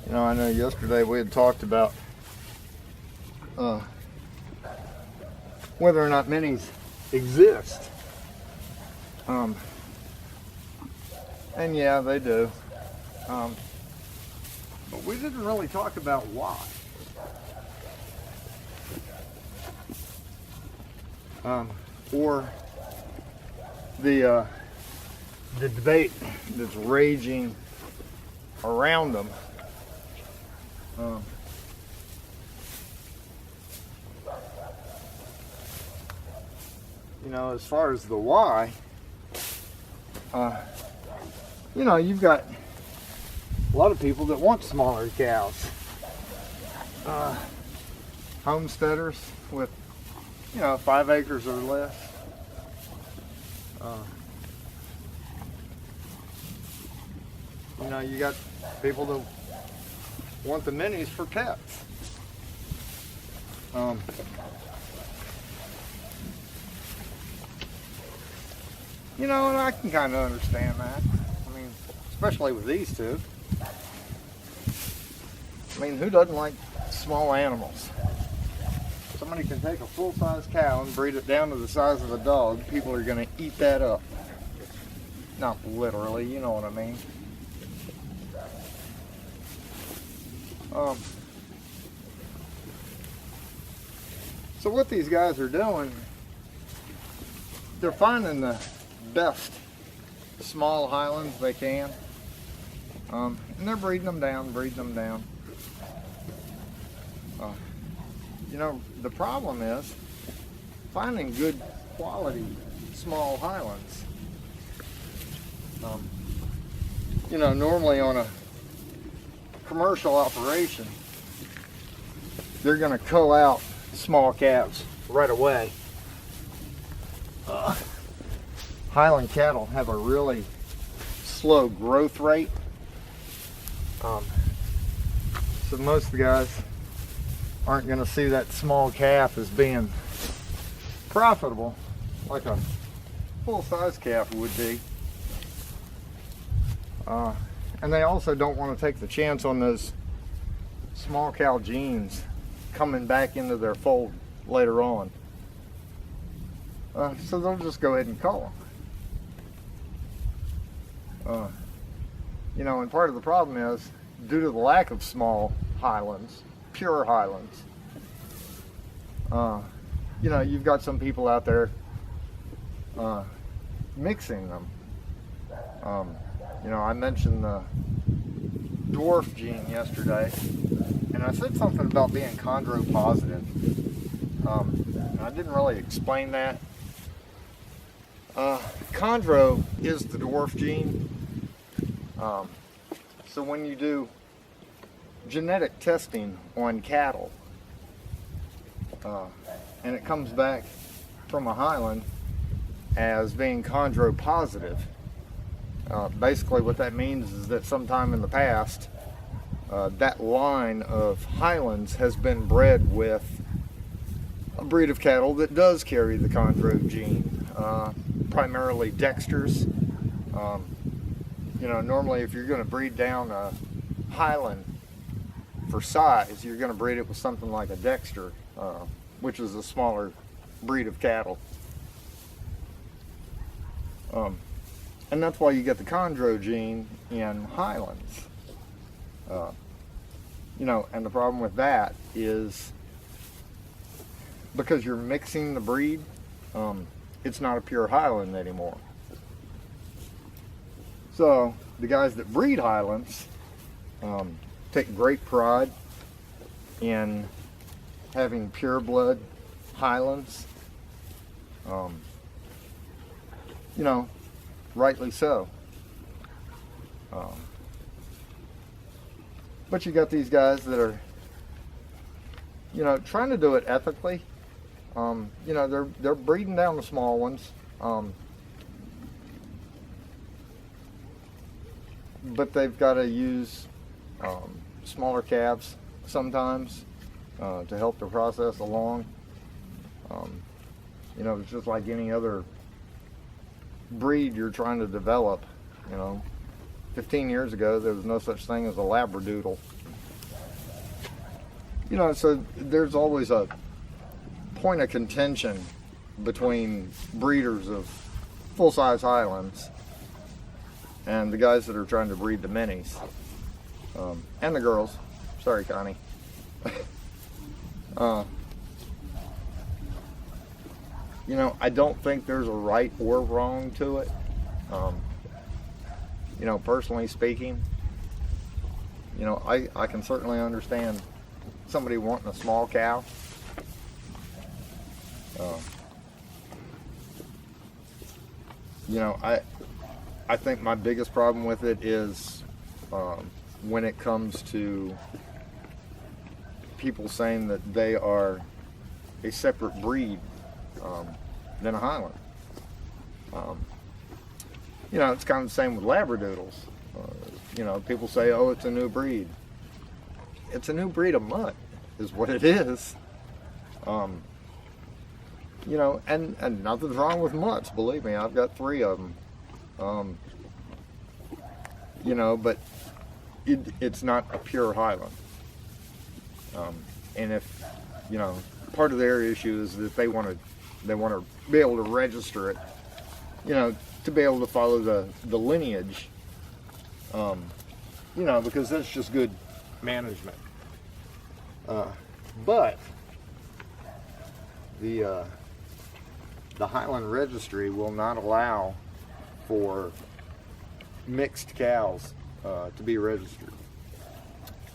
You know, I know yesterday we had talked about whether or not minis exist. And yeah, they do. But we didn't really talk about why. Or the debate that's raging around them. You know, as far as the why, you know, you've got a lot of people that want smaller cows. Homesteaders with, you know, 5 acres or less. You know, you got people that want the minis for pets. You know, and I can kind of understand that. I mean, especially with these two. I mean, who doesn't like small animals? Somebody can take a full-size cow and breed it down to the size of a dog. People are going to eat that up. Not literally, you know what I mean. So what these guys are doing, they're finding the best small Highlands they can, and they're breeding them down. You know, the problem is finding good quality small Highlands. You know, normally on a commercial operation, they're going to cull out small calves right away. Highland cattle have a really slow growth rate. So most of the guys aren't going to see that small calf as being profitable like a full-size calf would be. And they also don't want to take the chance on those small cow genes coming back into their fold later on. So they'll just go ahead and cull them. You know, and part of the problem is, due to the lack of small Highlands, pure Highlands, you know, you've got some people out there mixing them. You know, I mentioned the dwarf gene yesterday, and I said something about being chondro positive. And I didn't really explain that. Chondro is the dwarf gene. So when you do genetic testing on cattle, and it comes back from a Highland as being chondro positive, basically what that means is that sometime in the past, that line of Highlands has been bred with a breed of cattle that does carry the chondro gene, primarily Dexters. You know, normally if you're going to breed down a Highland for size, you're going to breed it with something like a Dexter, which is a smaller breed of cattle. And that's why you get the chondro gene in Highlands. You know, and the problem with that is because you're mixing the breed, it's not a pure Highland anymore. So the guys that breed Highlands take great pride in having pure blood Highlands. You know, rightly so. But you got these guys that are, you know, trying to do it ethically. You know, they're breeding down the small ones. But they've got to use smaller calves sometimes to help the process along. You know, it's just like any other breed you're trying to develop. You know, 15 years ago there was no such thing as a Labradoodle. You know, so there's always a point of contention between breeders of full-size Highlands and the guys that are trying to breed the minis, and the girls. Sorry, Connie. You know, I don't think there's a right or wrong to it. You know, personally speaking, you know, I can certainly understand somebody wanting a small cow. You know, I think my biggest problem with it is when it comes to people saying that they are a separate breed than a Highland. You know, it's kind of the same with Labradoodles. You know, people say, oh, it's a new breed. It's a new breed of mutt, is what it is. You know, and nothing's wrong with mutts, believe me. I've got 3 of them. You know, but it's not a pure Highland. And if, you know, part of their issue is that they want to be able to register it, you know, to be able to follow the lineage, you know, because that's just good management. But the Highland Registry will not allow for mixed cows to be registered.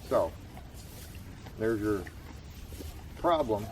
So there's your problem.